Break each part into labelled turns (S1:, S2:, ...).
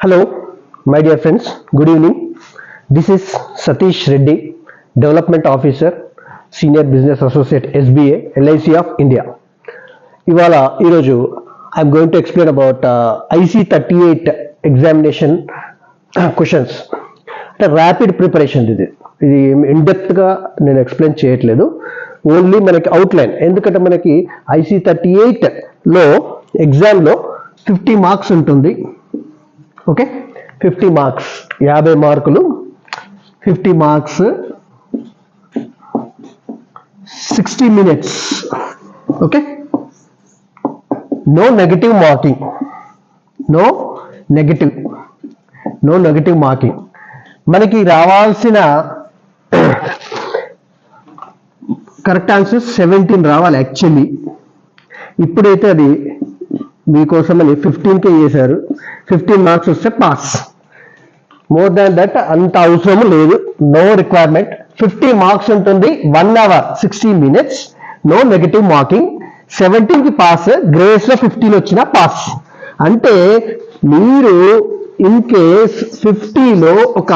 S1: Hello, my dear friends. Good evening. This is Satish Reddy, Development Officer, Senior Business Associate, SBA, LIC of India. ఈరోజు I'm going to explain about IC38 examination questions. అంటే rapid preparation ఇది ఇన్డెప్త్గా నేను explain చేయట్లేదు, only మనకి outline. ఎందుకంటే మనకి IC38లో ఎగ్జామ్లో 50 marks ఉంటుంది. ఓకే, 50 మార్క్స్, 50 మార్కులు, 50 marks, 60 minutes. Okay, no negative marking, no negative marking. మనకి రావాల్సిన కరెక్ట్ ఆన్సర్స్ 17 రావాలి యాక్చువల్లీ. ఇప్పుడైతే అది మీకోసమని 15కే చేశారు. 15 మార్క్స్ వస్తే పాస్. మోర్ దాన్ దట్ అంత అవసరం లేదు, నో రిక్వైర్మెంట్. 50 మార్క్స్ ఉంటుంది, 1 hour 60 minutes, no negative marking. 17కి పాస్, గ్రేస్లో 15 వచ్చినా పాస్. అంటే మీరు ఇన్ కేస్ 50లో ఒక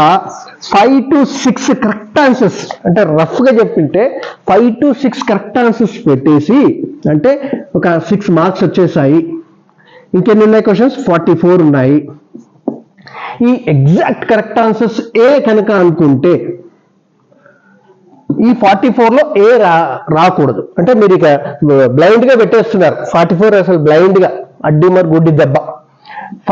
S1: 5 to 6 కరెక్ట్ ఆన్సర్స్, అంటే రఫ్గా చెప్పింటే 5 to 6 కరెక్ట్ ఆన్సర్స్ పెట్టేసి, అంటే ఒక 6 మార్క్స్ వచ్చేసాయి. ఇంకెన్ని ఉన్నాయి క్వశ్చన్స్? 44 ఉన్నాయి. ఈ ఎగ్జాక్ట్ కరెక్ట్ ఆన్సర్స్ ఏ కనుక అనుకుంటే ఈ 44లో ఏ రాకూడదు. అంటే మీరు ఇక బ్లైండ్ గా పెట్టేస్తున్నారు 44, అసలు బ్లైండ్ గా అడ్డి మరి గుడ్డి దెబ్బ.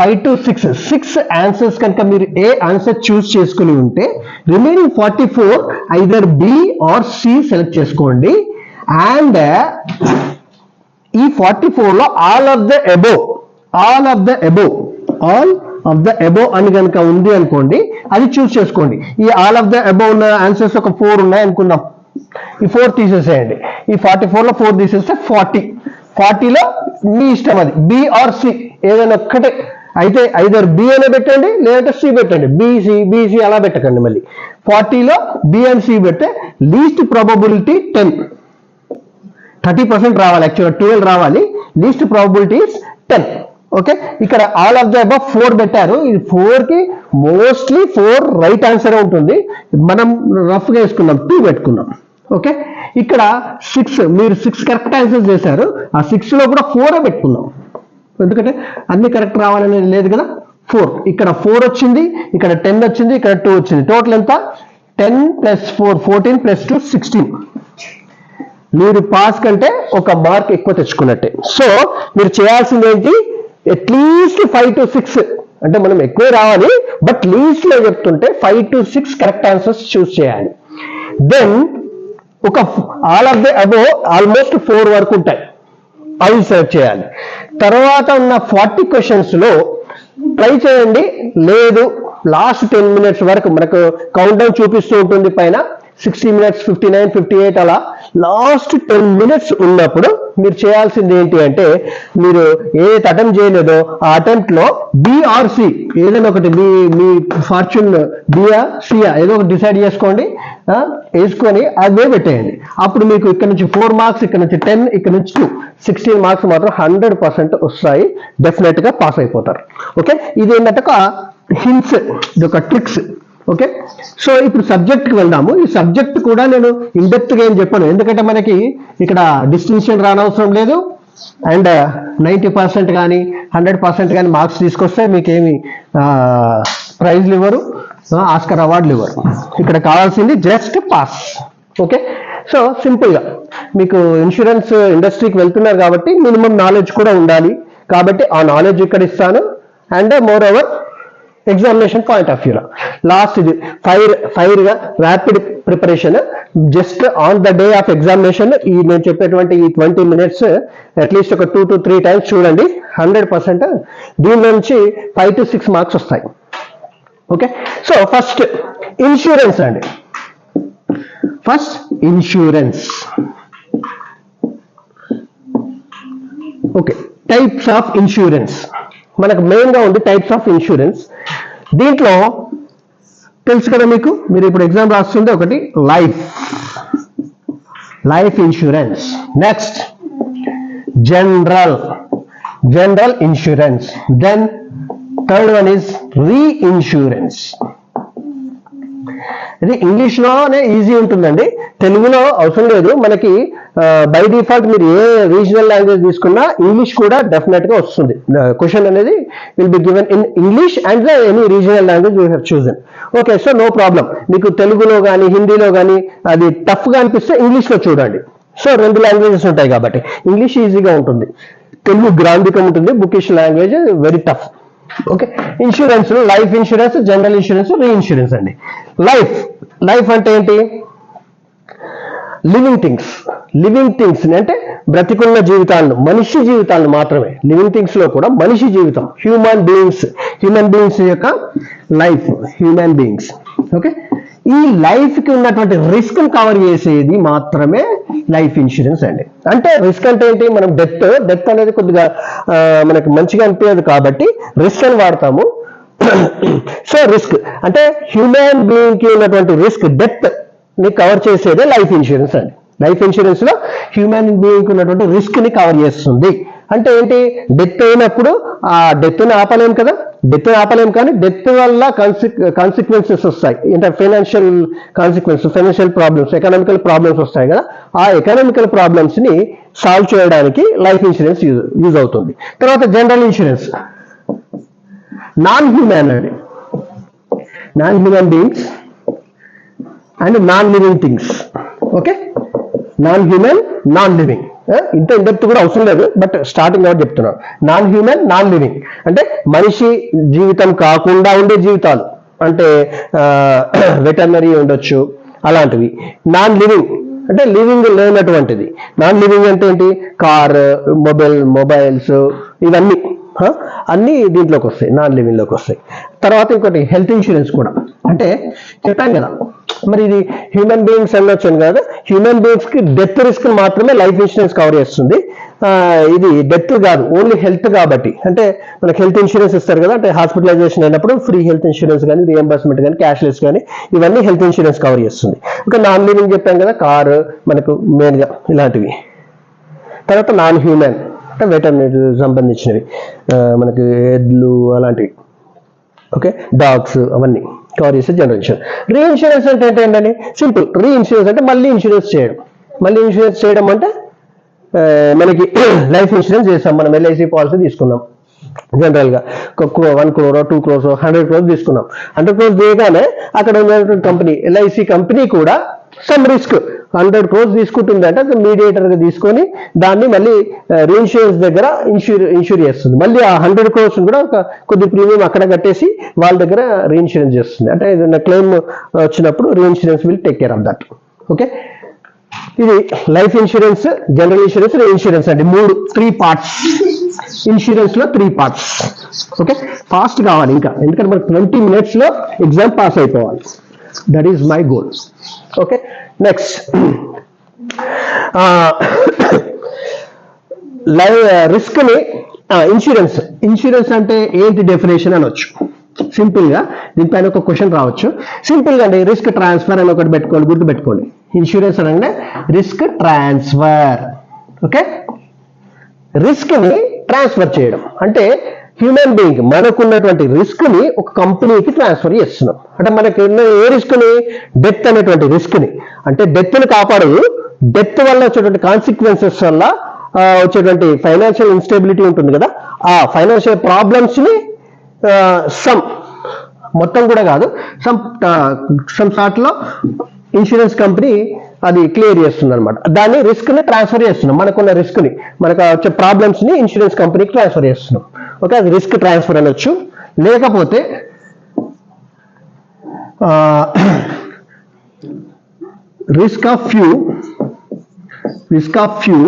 S1: 5 to 6 ఆన్సర్స్ కనుక మీరు ఏ ఆన్సర్ చూస్ చేసుకుని ఉంటే remaining 44 either B or C select చేసుకోండి. అండ్ ఈ 44లో ఆల్ ఆఫ్ ద అబోవ్ అని కనుక ఉంది అనుకోండి, అది చూస్ చేసుకోండి. ఈ ఆల్ ఆఫ్ ద అబోవ్ ఉన్న ఆన్సర్స్ ఒక 4 ఉన్నాయి అనుకుందాం, ఈ 4 తీసేసేయండి. ఈ 44లో 4 తీసేస్తే 40లో మీ ఇష్టం, అది బి ఆర్ సి ఏదైనా ఒక్కటే అయితే ఐదర్ బి అనే పెట్టండి, లేదంటే సి పెట్టండి. బీసీ అలా పెట్టకండి. మళ్ళీ 40లో బి అండ్ సి పెడితే లీస్ట్ ప్రాబబిలిటీ 30% రావాలి, యాక్చువల్గా 12 రావాలి, లీస్ట్ ప్రాబబిలిటీ 10. ఓకే, ఇక్కడ ఆల్ ఆఫ్ ద అబవ్ 4 పెట్టారు. ఇది 4కి మోస్ట్లీ 4 రైట్ ఆన్సర్ ఉంటుంది. మనం రఫ్గా వేసుకుందాం, 2 పెట్టుకుందాం. ఓకే, ఇక్కడ 6, మీరు 6 కరెక్ట్ ఆన్సర్స్ చేశారు. ఆ 6లో కూడా 4 పెట్టుకుందాం, ఎందుకంటే అన్ని కరెక్ట్ రావాలనేది లేదు కదా. 4, ఇక్కడ 4 వచ్చింది, ఇక్కడ 10 వచ్చింది, ఇక్కడ 2 వచ్చింది. టోటల్ ఎంత? 10 + 4 14 + 2 16. మీరు పాస్ కంటే ఒక మార్క్ ఎక్కువ తెచ్చుకున్నట్టే. సో మీరు చేయాల్సింది ఏంటి? అట్లీస్ట్ 5 to 6, అంటే మనం ఎక్కువ రావాలి, బట్ లీస్ట్ లో చెప్తుంటే 5 to 6 కరెక్ట్ ఆన్సర్స్ చూస్ చేయాలి. దెన్ ఒక all of the above almost 4 వరకు ఉంటాయి, అవి సెలెక్ట్ చేయాలి. తర్వాత ఉన్న 40 క్వశ్చన్స్ లో ట్రై చేయండి. లేదు, లాస్ట్ 10 minutes వరకు మనకు కౌంట్ డౌన్ చూపిస్తూ ఉంటుంది పైన, 60 minutes, 59, 58 అలా లాస్ట్ 10 minutes ఉన్నప్పుడు మీరు చేయాల్సింది ఏంటి అంటే, మీరు ఏదైతే అటెంప్ట్ చేయలేదో ఆ అటెంప్ట్ లో బి ఆర్ సి ఏదైనా ఒకటి, మీ ఫార్చ్యూన్ బియా సియా ఏదో ఒకటి డిసైడ్ చేసుకోండి, వేసుకొని అదే పెట్టేయండి. అప్పుడు మీకు ఇక్కడ నుంచి 4 మార్క్స్, ఇక్కడ నుంచి 10, ఇక్కడ నుంచి 2, 16 మార్క్స్ మాత్రం 100% వస్తాయి. డెఫినెట్ గా పాస్ అయిపోతారు. ఓకే, ఇది ఏంటంటే ఒక హింట్స్, ఇది ఒక ట్రిక్స్. ఓకే, సో ఇప్పుడు సబ్జెక్ట్కి వెళ్దాము. ఈ సబ్జెక్ట్ కూడా నేను ఇన్డెప్త్గా ఏం చెప్పాను, ఎందుకంటే మనకి ఇక్కడ డిస్టింక్షన్ రానవసరం లేదు. అండ్ 90% కానీ 100% కానీ మార్క్స్ తీసుకొస్తే మీకేమి ప్రైజ్లు ఇవ్వరు, ఆస్కర్ అవార్డులు ఇవ్వరు. ఇక్కడ కావాల్సింది జస్ట్ పాస్. ఓకే, సో సింపుల్గా మీకు ఇన్సూరెన్స్ ఇండస్ట్రీకి వెళ్తున్నారు కాబట్టి మినిమం నాలెడ్జ్ కూడా ఉండాలి. కాబట్టి ఆ నాలెడ్జ్ ఇక్కడ ఇస్తాను. And moreover examination point of వ్యూలో లాస్ట్ ఇది ఫైర్గా rapid preparation. Just on the day of examination ఈ నేను చెప్పేటువంటి ఈ 20 minutes అట్లీస్ట్ ఒక 2 to 3 times చూడండి. 100% దీని నుంచి 5 to 6 మార్క్స్ వస్తాయి. ఓకే, సో ఫస్ట్ ఇన్సూరెన్స్ అండి. First insurance. Okay, types of insurance మనకు మెయిన్గా ఉంది. టైప్స్ ఆఫ్ ఇన్సూరెన్స్ దీంట్లో తెలుసు కదా మీకు, మీరు ఇప్పుడు ఎగ్జామ్ రాస్తుంది ఒకటి life insurance. Next general insurance. Then third one is reinsurance. ఇది ఇంగ్లీష్లోనే ఈజీ ఉంటుందండి, తెలుగులో అవసరం లేదు మనకి. బై డిఫాల్ట్ మీరు ఏ రీజనల్ లాంగ్వేజ్ తీసుకున్నా ఇంగ్లీష్ కూడా డెఫినెట్ గా వస్తుంది. క్వశ్చన్ అనేది will be given in English and any regional language you have chosen. Okay, so no problem. మీకు తెలుగులో కానీ హిందీలో కానీ అది టఫ్ గా అనిపిస్తే ఇంగ్లీష్లో చూడండి. సో 2 లాంగ్వేజెస్ ఉంటాయి కాబట్టి ఇంగ్లీష్ ఈజీగా ఉంటుంది, తెలుగు గ్రాంధికం ఉంటుంది, bookish language very tough. Okay, insurance, life insurance, general insurance, reinsurance అండి. లైఫ్ అంటే ఏంటి? లివింగ్ థింగ్స్ అంటే బ్రతికున్న జీవితాలను, మనిషి జీవితాలను మాత్రమే. లివింగ్ థింగ్స్ లో కూడా మనిషి జీవితం, హ్యూమన్ బీయింగ్స్ యొక్క లైఫ్, హ్యూమన్ బీయింగ్స్. ఓకే, ఈ లైఫ్ కి ఉన్నటువంటి రిస్క్ కవర్ చేసేది మాత్రమే లైఫ్ ఇన్సూరెన్స్ అండి. అంటే రిస్క్ అంటే ఏంటి? మనం డెత్ అనేది కొద్దిగా మనకి మంచిగా అనిపించదు కాబట్టి రిస్క్ అని వాడతాము. సో రిస్క్ అంటే హ్యూమన్ బీయింగ్ కి ఉన్నటువంటి రిస్క్, డెత్ ని కవర్ చేసేదే లైఫ్ ఇన్సూరెన్స్ అండి. లైఫ్ ఇన్సూరెన్స్ లో హ్యూమన్ బీయింగ్ కి ఉన్నటువంటి రిస్క్ ని కవర్ చేస్తుంది. అంటే ఏంటి? డెత్ అయినప్పుడు ఆ డెత్ ని ఆపలేం కదా, కానీ డెత్ వల్ల కాన్సిక్వెన్సెస్ వస్తాయి. అంటే ఫైనాన్షియల్ ప్రాబ్లమ్స్, ఎకనామికల్ ప్రాబ్లమ్స్ వస్తాయి కదా, ఆ ఎకనామికల్ ప్రాబ్లమ్స్ ని సాల్వ్ చేయడానికి లైఫ్ ఇన్సూరెన్స్ యూజ్ అవుతుంది. తర్వాత general insurance, non human beings and non living things. Okay, non human, non living. ఇంత ఇండెప్త్ కూడా అవసరం లేదు, బట్ స్టార్టింగ్ అవుట్ చెప్తున్నాను. నాన్ హ్యూమన్, నాన్ లివింగ్ అంటే మనిషి జీవితం కాకుండా ఉండే జీవితాలు, అంటే వెటర్నరీ ఉండొచ్చు అలాంటివి. నాన్ లివింగ్ అంటే లివింగ్ లేనటువంటిది. నాన్ లివింగ్ అంటే ఏంటి? కార్, మొబైల్స్, ఇవన్నీ అన్నీ దీంట్లోకి వస్తాయి, నాన్ లివింగ్ లోకి వస్తాయి. తర్వాత ఇంకోటి హెల్త్ ఇన్సూరెన్స్ కూడా. అంటే చెప్పాను కదా, మరి ఇది హ్యూమన్ బీయింగ్స్ అనొచ్చాను కదా, హ్యూమన్ బీయింగ్స్ కి డెత్ రిస్క్ మాత్రమే లైఫ్ ఇన్సూరెన్స్ కవర్ చేస్తుంది. ఇది డెత్ కాదు, ఓన్లీ హెల్త్ కాబట్టి. అంటే మనకి హెల్త్ ఇన్సూరెన్స్ ఇస్తారు కదా, అంటే హాస్పిటలైజేషన్ అయినప్పుడు ఫ్రీ హెల్త్ ఇన్సూరెన్స్ కానీ, రియంబర్స్మెంట్ కానీ, క్యాష్లెస్ కానీ, ఇవన్నీ హెల్త్ ఇన్సూరెన్స్ కవర్ చేస్తుంది. ఇంకా నాన్ లివింగ్ చెప్పాం కదా, కారు మనకు మెయిన్గా ఇలాంటివి. తర్వాత నాన్ హ్యూమన్ అంటే వెటర్నరీ సంబంధించినవి, మనకి ఎడ్లు అలాంటివి. ఓకే, డాగ్స్, అవన్నీ కవర్ చేసే జనరల్ ఇన్సూరెన్స్. రీఇన్సూరెన్స్ అంటే ఏంటండి? సింపుల్. రీఇన్సూరెన్స్ అంటే మళ్ళీ ఇన్సూరెన్స్ చేయడం అంటే మనకి లైఫ్ ఇన్సూరెన్స్ చేస్తాం. మనం ఎల్ఐసి పాలసీ తీసుకున్నాం, జనరల్ గా 1 crore, 2 crores, 100 crores తీసుకున్నాం. 100 crores చేయగానే అక్కడ ఉన్నటువంటి కంపెనీ, ఎల్ఐసి కంపెనీ కూడా సమ్ రిస్క్ 100 crores తీసుకుంటుంది అంటే మీడియేటర్ గా తీసుకొని దాన్ని మళ్ళీ రీఇన్సూరెన్స్ దగ్గర ఇన్సూర్ చేస్తుంది. మళ్ళీ ఆ 100 crores కూడా ఒక కొద్ది ప్రీమియం అక్కడ కట్టేసి వాళ్ళ దగ్గర రీఇన్సూరెన్స్ చేస్తుంది. అంటే ఏదైనా క్లెయిమ్ వచ్చినప్పుడు reinsurance will take care of that. Okay, ఇది life insurance, general insurance, reinsurance అండి. 3 పార్ట్స్. ఇన్సూరెన్స్ లో 3 పార్ట్స్. ఓకే, ఫాస్ట్ కావాలి ఇంకా, ఎందుకంటే మనకు 20 minutes లో ఎగ్జామ్ పాస్ అయిపోవాలి. That is my goal. Okay, next risk ని ఇన్సూరెన్స్ అంటే ఏంటి డెఫినేషన్ అనొచ్చు. సింపుల్ గా దీనిపైన ఒక క్వశ్చన్ రావచ్చు. సింపుల్ గా అండి, రిస్క్ ట్రాన్స్ఫర్ అని ఒకటి పెట్టుకోండి, గుర్తుపెట్టుకోండి. ఇన్సూరెన్స్ అనగానే రిస్క్ ట్రాన్స్ఫర్. ఓకే, రిస్క్ ని ట్రాన్స్ఫర్ చేయడం అంటే హ్యూమన్ బీయింగ్ మనకున్నటువంటి రిస్క్ ని ఒక కంపెనీకి ట్రాన్స్ఫర్ చేస్తున్నాం. అంటే మనకి ఉన్న ఏ రిస్క్ ని? డెత్ అనేటువంటి రిస్క్ ని. అంటే డెత్ ని కాపాడదు, డెత్ వల్ల వచ్చేటువంటి కాన్సిక్వెన్సెస్ వల్ల వచ్చేటువంటి ఫైనాన్షియల్ ఇన్స్టెబిలిటీ ఉంటుంది కదా, ఆ ఫైనాన్షియల్ ప్రాబ్లమ్స్ ని మొత్తం కూడా కాదు, సమ్ సార్ట్ లో ఇన్సూరెన్స్ కంపెనీ అది క్లియర్ చేస్తుంది అనమాట. దాన్ని రిస్క్ ని ట్రాన్స్ఫర్ చేస్తున్నాం, మనకున్న రిస్క్ ని, మనకు వచ్చే ప్రాబ్లమ్స్ ని ఇన్సూరెన్స్ కంపెనీకి ట్రాన్స్ఫర్ చేస్తున్నాం. ఓకే, అది రిస్క్ ట్రాన్స్ఫర్ అనొచ్చు. లేకపోతే risk of few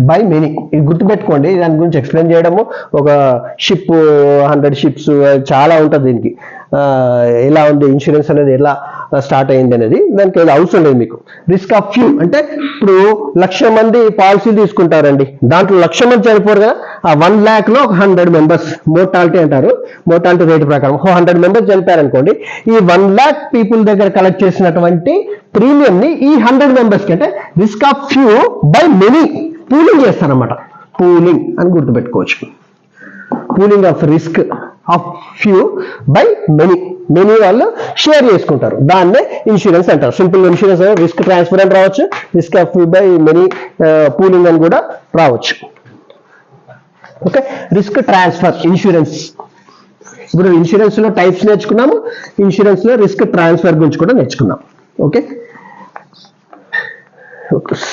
S1: by many. ఇది గుర్తుపెట్టుకోండి, దాని గురించి ఎక్స్ప్లెయిన్ చేయడము, ఒక షిప్ 100 ships చాలా ఉంటుంది దీనికి. ఎలా ఉంది ఇన్సూరెన్స్ అనేది, ఎలా స్టార్ట్ అయింది అనేది, దానికి ఏదో అవసరం లేదు మీకు. రిస్క్ ఆఫ్ ఫ్యూ అంటే ఇప్పుడు 1,00,000 మంది పాలసీలు తీసుకుంటారండి, దాంట్లో 1,00,000 మంది చనిపోరు కదా, ఆ 1 lakh లో 100 మెంబర్స్ మోర్టాలిటీ అంటారు, మోర్టాలిటీ రేట్ ప్రకారం 100 మెంబర్స్ చనిపోయారనుకోండి, ఈ 1 lakh పీపుల్ దగ్గర కలెక్ట్ చేసినటువంటి ప్రీమియం ని ఈ 100 మెంబర్స్ కి అంటే risk of few by many pooling చేస్తారన్నమాట. పూలింగ్ అని గుర్తుపెట్టుకోవచ్చు. Pooling of risk of few by many, many వాళ్ళు షేర్ చేసుకుంటారు, దాన్నే ఇన్సూరెన్స్ అంటారు. సింపుల్ ఇన్సూరెన్స్ రిస్క్ ట్రాన్స్ఫర్ అని రావచ్చు, risk of few by many pooling అని కూడా రావచ్చు. Okay, risk transfer insurance. ఇప్పుడు ఇన్సూరెన్స్ లో టైప్స్ నేర్చుకున్నాము, ఇన్సూరెన్స్ లో రిస్క్ ట్రాన్స్ఫర్ గురించి కూడా నేర్చుకున్నాం. ఓకే,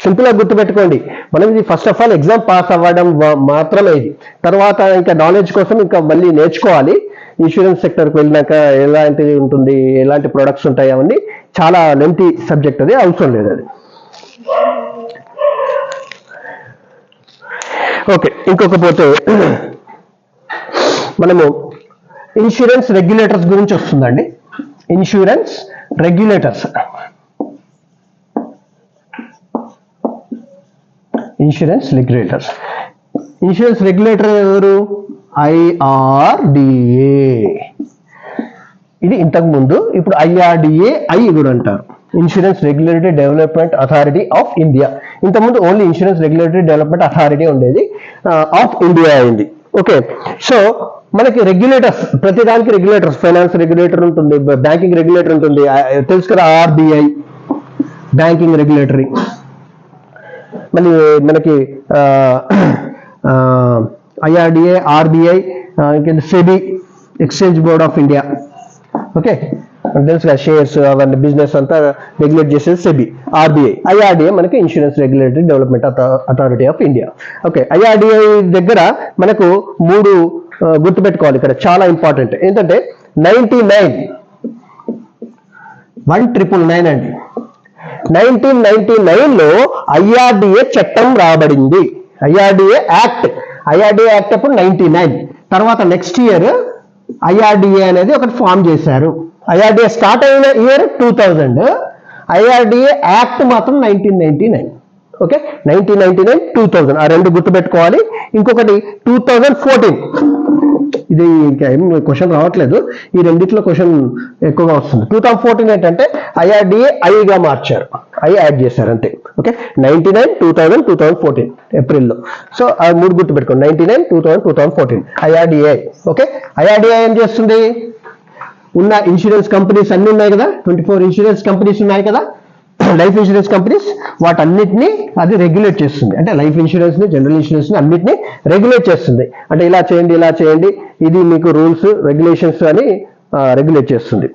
S1: సింపుల్ గా గుర్తుపెట్టుకోండి, మనం ఇది first of all exam pass అవ్వడం మాత్రమే, ఇది తర్వాత ఇంకా నాలెడ్జ్ కోసం ఇంకా మళ్ళీ నేర్చుకోవాలి. ఇన్సూరెన్స్ సెక్టర్కి వెళ్ళినాక ఎలాంటిది ఉంటుంది, ఎలాంటి ప్రొడక్ట్స్ ఉంటాయి, అవన్నీ చాలా లెంతీ సబ్జెక్ట్, అది అవసరం లేదు అది. ఓకే, ఇంకొకపోతే మనము ఇన్సూరెన్స్ రెగ్యులేటర్స్ గురించి వస్తుందండి. Insurance regulators, insurance regulators. Insurance regulator ఎవరు? IRDA. ఇది ఇంతకు ముందు, ఇప్పుడు IRDA కూడా అంటారు, insurance regulatory development authority of India. ఇంతకుముందు only insurance regulatory development authority ఉండేది, ఆఫ్ ఇండియా అయింది. ఓకే, సో మనకి రెగ్యులేటర్స్, ప్రతిదానికి రెగ్యులేటర్స్, ఫైనాన్స్ రెగ్యులేటర్ ఉంటుంది, బ్యాంకింగ్ రెగ్యులేటర్ ఉంటుంది, తెలుసు కదా, RBI బ్యాంకింగ్ రెగ్యులేటరీ. మళ్ళీ మనకి IRDA, RBI, SEBI exchange board of India. Okay, తెలుసు కదా, షేర్స్ అవన్నీ బిజినెస్ అంతా రెగ్యులేట్ చేసేది SEBI. RBI, IRDA మనకి insurance regulatory development authority of India. Okay, IRDA దగ్గర మనకు 3 గుర్తుపెట్టుకోవాలి, ఇక్కడ చాలా ఇంపార్టెంట్ ఏంటంటే 1999 అండి. 1999లో IRDA చట్టం రాబడింది, IRDA యాక్ట్ అప్పుడు 99. తర్వాత నెక్స్ట్ ఇయర్ IRDA అనేది ఒకటి ఫామ్ చేశారు. IRDA స్టార్ట్ అయిన ఇయర్ 2000, IRDA యాక్ట్ మాత్రం 1999. ఓకే, 1999, 2000 ఆ రెండు గుర్తుపెట్టుకోవాలి. ఇంకొకటి 2014, ఇది ఇంకా ఏం క్వశ్చన్ రావట్లేదు, ఈ రెండిట్లో క్వశ్చన్ ఎక్కువగా వస్తుంది. 2014 ఏంటంటే IRDA ఐగా మార్చారు, యాడ్ చేశారు అంతే. ఓకే, 99, 2000, 2014 ఏప్రిల్లో. సో ఆ 3 గుర్తుపెట్టుకోండి, 99, 2000, 2014 IRDA. ఓకే, IRDA ఏం చేస్తుంది? ఉన్న ఇన్సూరెన్స్ కంపెనీస్ అన్ని ఉన్నాయి కదా, 24 ఇన్సూరెన్స్ కంపెనీస్ ఉన్నాయి కదా, లైఫ్ ఇన్సూరెన్స్ కంపెనీస్, వాటన్నిటిని అది రెగ్యులేట్ చేస్తుంది. అంటే లైఫ్ ఇన్సూరెన్స్ ని, జనరల్ ఇన్సూరెన్స్ ని అన్నిటిని రెగ్యులేట్ చేస్తుంది. అంటే ఇలా చేయండి, ఇది మీకు రూల్స్ రెగ్యులేషన్స్ అని రెగ్యులేట్ చేస్తుంది.